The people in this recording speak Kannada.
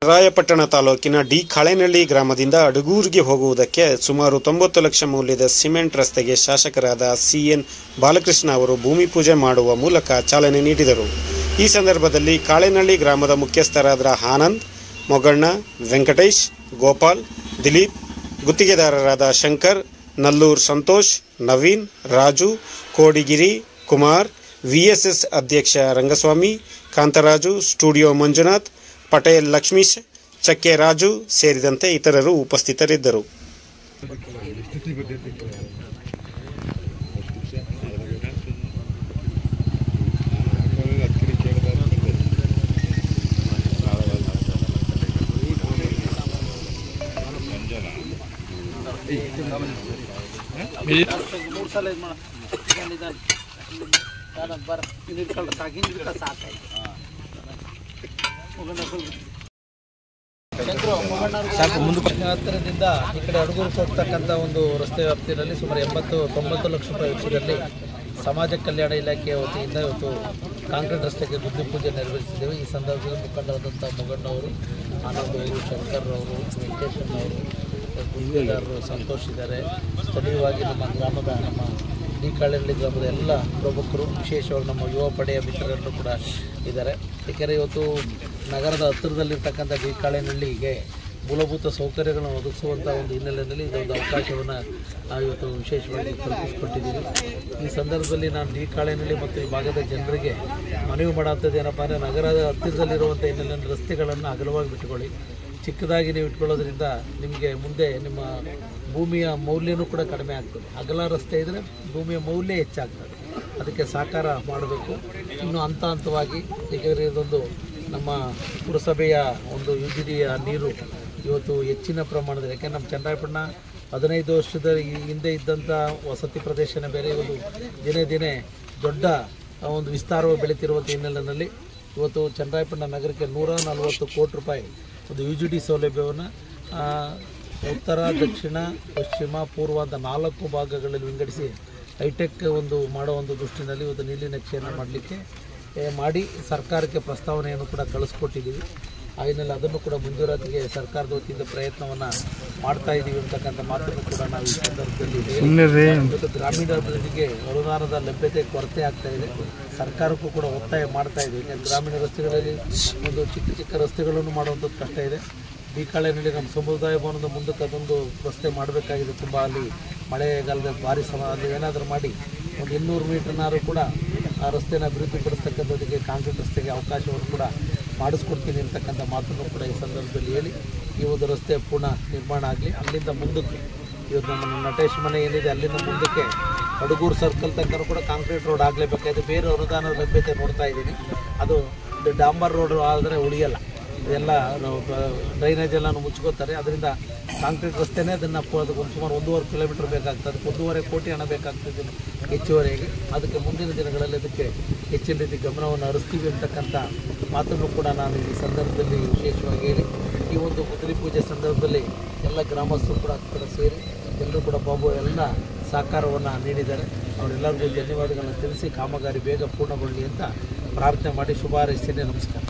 ರಾಯಪಟ್ಟಣ ತಾಲೂಕಿನ ಡಿ ಕಾಳೆನಹಳ್ಳಿ ಗ್ರಾಮದಿಂದ ಅಡಗೂರಿಗೆ ಹೋಗುವುದಕ್ಕೆ ಸುಮಾರು 90 ಲಕ್ಷ ಮೌಲ್ಯದ ಸಿಮೆಂಟ್ ರಸ್ತೆಗೆ ಶಾಸಕರಾದ ಸಿಎನ್ ಬಾಲಕೃಷ್ಣ ಅವರು ಭೂಮಿ ಪೂಜೆ ಮಾಡುವ ಮೂಲಕ ಚಾಲನೆ ನೀಡಿದರು. ಈ ಸಂದರ್ಭದಲ್ಲಿ ಕಾಳೆನಹಳ್ಳಿ ಗ್ರಾಮದ ಮುಖ್ಯಸ್ಥರಾದ ಆನಂದ್, ಮೊಗಣ್ಣ, ವೆಂಕಟೇಶ್, ಗೋಪಾಲ್, ದಿಲೀಪ್, ಗುತ್ತಿಗೆದಾರರಾದ ಶಂಕರ್, ನಲ್ಲೂರ್ ಸಂತೋಷ್, ನವೀನ್, ರಾಜು, ಕೋಡಿಗಿರಿ, ಕುಮಾರ್, ವಿಎಸ್ಎಸ್ ಅಧ್ಯಕ್ಷ ರಂಗಸ್ವಾಮಿ, ಕಾಂತರಾಜು, ಸ್ಟುಡಿಯೋ ಮಂಜುನಾಥ್, ಪಟೇಲ್ ಲಕ್ಷ್ಮೀಶ್, ಚಕ್ಕೆ ರಾಜು ಸೇರಿದಂತೆ ಇತರರು ಉಪಸ್ಥಿತರಿದ್ದರು. ಹತ್ತಿರದಿಂದ ಈ ಕಡೆ ಅಡಗೂರಿಗೆ ಹೋಗ್ತಕ್ಕಂಥ ಒಂದು ರಸ್ತೆ ವ್ಯಾಪ್ತಿಯಲ್ಲಿ ಸುಮಾರು 80-90 ಲಕ್ಷ ರೂಪಾಯಿ ವೆಚ್ಚದಲ್ಲಿ ಸಮಾಜ ಕಲ್ಯಾಣ ಇಲಾಖೆಯ ವತಿಯಿಂದ ಇವತ್ತು ಕಾಂಕ್ರೀಟ್ ರಸ್ತೆಗೆ ಭೂಮಿ ಪೂಜೆ ನೆರವೇರಿಸಿದ್ದೇವೆ. ಈ ಸಂದರ್ಭದಲ್ಲಿ ಮುಖಂಡರಾದಂಥ ಮೊಗಣ್ಣವರು, ಆನಂದ್ ಅವರು, ಶಂಕರ್ ಅವರು, ವೆಂಕಟೇಶಣ್ಣವರು, ಗುತ್ತಿಗೆದಾರರು ಸಂತೋಷ್ ಇದ್ದಾರೆ. ಸ್ಥಳೀಯವಾಗಿ ನಮ್ಮ ಡಿ ಕಾಳೆನಹಳ್ಳಿ ಗ್ರಾಮದ ಎಲ್ಲ ಪ್ರಮುಖರು, ವಿಶೇಷವಾಗಿ ನಮ್ಮ ಯುವ ಪಡೆಯ ಮಿತ್ರರನ್ನು ಕೂಡ ಇದ್ದಾರೆ. ಏಕೆಂದರೆ ಇವತ್ತು ನಗರದ ಹತ್ತಿರದಲ್ಲಿರ್ತಕ್ಕಂಥ ಡಿ ಕಾಳೆನಹಳ್ಳಿಗೆ ಮೂಲಭೂತ ಸೌಕರ್ಯಗಳನ್ನು ಒದಗಿಸುವಂಥ ಒಂದು ಹಿನ್ನೆಲೆಯಲ್ಲಿ ಇದೊಂದು ಅವಕಾಶವನ್ನು ಇವತ್ತು ವಿಶೇಷವಾಗಿ ಕಲ್ಪಿಸಿಕೊಟ್ಟಿದ್ದೀವಿ. ಈ ಸಂದರ್ಭದಲ್ಲಿ ನಾನು ಡಿ ಕಾಳೆನಹಳ್ಳಿ ಮತ್ತು ಈ ಭಾಗದ ಜನರಿಗೆ ಮನವಿ ಮಾಡೋಂಥದ್ದು ಏನಪ್ಪ ಅಂದರೆ, ನಗರದ ಹತ್ತಿರದಲ್ಲಿರುವಂಥ ಹಿನ್ನೆಲೆಯಲ್ಲಿ ರಸ್ತೆಗಳನ್ನು ಅಗಲವಾಗಿ ಬಿಟ್ಟುಕೊಳ್ಳಿ. ಚಿಕ್ಕದಾಗಿ ನೀವು ಇಟ್ಕೊಳ್ಳೋದ್ರಿಂದ ನಿಮಗೆ ಮುಂದೆ ನಿಮ್ಮ ಭೂಮಿಯ ಮೌಲ್ಯನೂ ಕೂಡ ಕಡಿಮೆ ಆಗ್ತದೆ. ಅಗಲ ರಸ್ತೆ ಇದ್ದರೆ ಭೂಮಿಯ ಮೌಲ್ಯ ಹೆಚ್ಚಾಗ್ತದೆ. ಅದಕ್ಕೆ ಸಹಕಾರ ಮಾಡಬೇಕು. ಇನ್ನು ಹಂತವಾಗಿ, ಏಕೆಂದರೆ ಇದೊಂದು ನಮ್ಮ ಪುರಸಭೆಯ ಒಂದು ಯುಜಿಡಿಯ ನೀರು ಇವತ್ತು ಹೆಚ್ಚಿನ ಪ್ರಮಾಣದಲ್ಲಿ, ಯಾಕೆಂದರೆ ನಮ್ಮ ಚನ್ನರಾಯಪಟ್ಟಣ 15 ವರ್ಷದ ಹಿಂದೆ ಇದ್ದಂಥ ವಸತಿ ಪ್ರದೇಶನೇ ಬೇರೆ, ಇವತ್ತು ದಿನೇ ದಿನೇ ದೊಡ್ಡ ಒಂದು ವಿಸ್ತಾರವಾಗಿ ಬೆಳೀತಿರುವಂಥ ಹಿನ್ನೆಲೆಯಲ್ಲಿ ಇವತ್ತು ಚನ್ನರಾಯಪಟ್ಟಣ ನಗರಕ್ಕೆ 140 ಕೋಟಿ ರೂಪಾಯಿ ಒಂದು ಯುಜಿಡಿ ಸೌಲಭ್ಯವನ್ನು ಉತ್ತರ, ದಕ್ಷಿಣ, ಪಶ್ಚಿಮ, ಪೂರ್ವ ಅಂತ 4 ಭಾಗಗಳಲ್ಲಿ ವಿಂಗಡಿಸಿ ಹೈಟೆಕ್ ಒಂದು ಮಾಡೋ ಒಂದು ದೃಷ್ಟಿನಲ್ಲಿ ಇವತ್ತು ನೀಲಿ ನಕ್ಷೆಯನ್ನು ಮಾಡಲಿಕ್ಕೆ ಮಾಡಿ ಸರ್ಕಾರಕ್ಕೆ ಪ್ರಸ್ತಾವನೆಯನ್ನು ಕೂಡ ಕಳಿಸ್ಕೊಟ್ಟಿದ್ದೀವಿ. ಆಗಿನಲ್ಲಿ ಅದನ್ನು ಕೂಡ ಮುಂಜೂರಾತಿಗೆ ಸರ್ಕಾರದ ವತಿಯಿಂದ ಪ್ರಯತ್ನವನ್ನು ಮಾಡ್ತಾ ಇದ್ದೀವಿ ಅಂತಕ್ಕಂಥ ಮಾತನ್ನು ಕೂಡ ನಾವು ಈ ಸಂದರ್ಭದಲ್ಲಿ ಇವತ್ತು ಗ್ರಾಮೀಣಾಭಿವೃದ್ಧಿಗೆ ಅನುದಾನದ ಲಭ್ಯತೆ ಕೊರತೆ ಆಗ್ತಾ ಇದೆ. ಸರ್ಕಾರಕ್ಕೂ ಕೂಡ ಒತ್ತಾಯ ಮಾಡ್ತಾ ಇದ್ದೀವಿ. ಯಾಕೆಂದರೆ ಗ್ರಾಮೀಣ ರಸ್ತೆಗಳಲ್ಲಿ ಒಂದು ಚಿಕ್ಕ ರಸ್ತೆಗಳನ್ನು ಮಾಡುವಂಥದ್ದು ಕಷ್ಟ ಇದೆ. ಡಿ ಕಾಳೆನಹಳ್ಳಿ ನಮ್ಮ ಸಮುದಾಯ ಭವನದ ಮುಂದಕ್ಕೆ ಅದೊಂದು ರಸ್ತೆ ಮಾಡಬೇಕಾಗಿದೆ. ತುಂಬ ಅಲ್ಲಿ ಮಳೆಗಾಲದ ಭಾರಿ ಅಲ್ಲಿ ಏನಾದರೂ ಮಾಡಿ ಒಂದು 200 ಮೀಟರ್ನಾರು ಕೂಡ ಆ ರಸ್ತೆನ ಅಭಿವೃದ್ಧಿಪಡಿಸ್ತಕ್ಕಂಥದ್ದಕ್ಕೆ ಕಾಂಕ್ರೀಟ್ ರಸ್ತೆಗೆ ಅವಕಾಶವನ್ನು ಕೂಡ ಮಾಡಿಸ್ಕೊಡ್ತೀನಿ ಅಂತಕ್ಕಂಥ ಮಾತನ್ನು ಕೂಡ ಈ ಸಂದರ್ಭದಲ್ಲಿ ಹೇಳಿ, ಈ ಒಂದು ರಸ್ತೆ ಪುನಃ ನಿರ್ಮಾಣ ಆಗಲಿ. ಅಲ್ಲಿಂದ ಮುಂದಕ್ಕೆ ಇವತ್ತು ನಮ್ಮ ನಟೇಶ್ ಮನೆ ಏನಿದೆ ಅಲ್ಲಿಂದ ಮುಂದಕ್ಕೆ ಅಡಗೂರು ಸರ್ಕಲ್ ತನಕ ಕೂಡ ಕಾಂಕ್ರೀಟ್ ರೋಡ್ ಆಗಲೇಬೇಕಾಗಿದೆ. ಬೇರೆ ಅನುದಾನದ ಲಭ್ಯತೆ ನೋಡ್ತಾ ಇದ್ದೀನಿ. ಅದು ಡಾಂಬರ್ ರೋಡ್ ಆದರೆ ಉಳಿಯಲ್ಲ, ಇದೆಲ್ಲ ಡ್ರೈನೇಜ್ ಎಲ್ಲನೂ ಮುಚ್ಕೋತಾರೆ. ಅದರಿಂದ ಕಾಂಕ್ರೀಟ್ ರಸ್ತೆನೇ ಅದನ್ನು ಅದಕ್ಕೆ ಸುಮಾರು 1.5 ಕಿಲೋಮೀಟರ್ ಬೇಕಾಗ್ತದೆ. ಅದಕ್ಕೆ 1.5 ಕೋಟಿ ಹಣ ಬೇಕಾಗ್ತದೆ ಹೆಚ್ಚುವರಿಯಾಗಿ. ಅದಕ್ಕೆ ಮುಂದಿನ ದಿನಗಳಲ್ಲಿ ಅದಕ್ಕೆ ಹೆಚ್ಚಿನ ರೀತಿ ಗಮನವನ್ನು ಹರಿಸ್ತೀವಿ ಅಂತಕ್ಕಂಥ ಮಾತನ್ನು ಕೂಡ ನಾನು ಈ ಸಂದರ್ಭದಲ್ಲಿ ವಿಶೇಷವಾಗಿ ಹೇಳಿ, ಈ ಒಂದು ಗುದ್ದಲಿ ಪೂಜೆ ಸಂದರ್ಭದಲ್ಲಿ ಎಲ್ಲ ಗ್ರಾಮಸ್ಥರು ಕೂಡ ಸೇರಿ ಎಲ್ಲರೂ ಕೂಡ ಬಾಬು ಎಲ್ಲ ಸಹಕಾರವನ್ನು ನೀಡಿದ್ದಾರೆ. ಅವರೆಲ್ಲರಿಗೂ ಧನ್ಯವಾದಗಳನ್ನು ತಿಳಿಸಿ ಕಾಮಗಾರಿ ಬೇಗ ಪೂರ್ಣಗೊಳ್ಳಲಿ ಅಂತ ಪ್ರಾರ್ಥನೆ ಮಾಡಿ ಶುಭ ಹಾರೈಸ್ತೇನೆ. ನಮಸ್ಕಾರ.